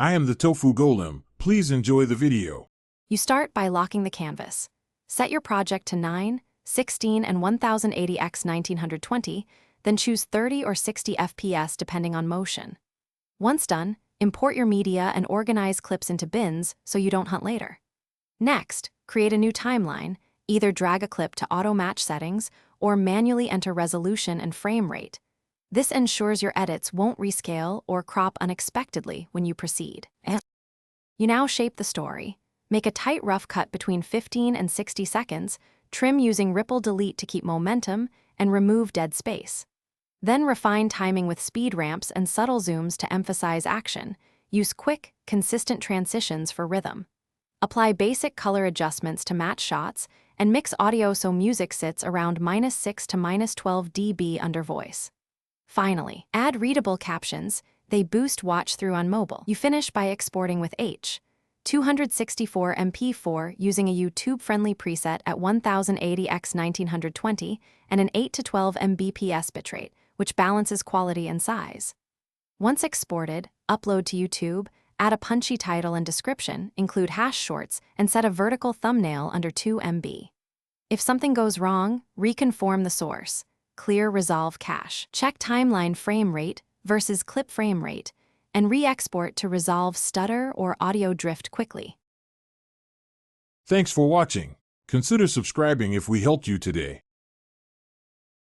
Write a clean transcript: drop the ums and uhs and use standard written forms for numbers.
I am the Tofu Golem. Please enjoy the video. You start by locking the canvas. Set your project to 9, 16, and 1080 x 1920, then choose 30 or 60 FPS depending on motion. Once done, import your media and organize clips into bins so you don't hunt later. Next, create a new timeline, either drag a clip to auto-match settings or manually enter resolution and frame rate. This ensures your edits won't rescale or crop unexpectedly when you proceed. You now shape the story. Make a tight rough cut between 15 and 60 seconds, trim using ripple delete to keep momentum, and remove dead space. Then refine timing with speed ramps and subtle zooms to emphasize action. Use quick, consistent transitions for rhythm. Apply basic color adjustments to match shots, and mix audio so music sits around -6 to -12 dB under voice. Finally, add readable captions. They boost watch-through on mobile. You finish by exporting with H.264 MP4 using a YouTube-friendly preset at 1080 x 1920 and an 8 to 12 Mbps bitrate, which balances quality and size. Once exported, upload to YouTube, add a punchy title and description, include hash shorts, and set a vertical thumbnail under 2 MB. If something goes wrong, reconform the source. Clear Resolve cache. Check timeline frame rate versus clip frame rate, and re-export to resolve stutter or audio drift quickly. Thanks for watching. Consider subscribing if we helped you today.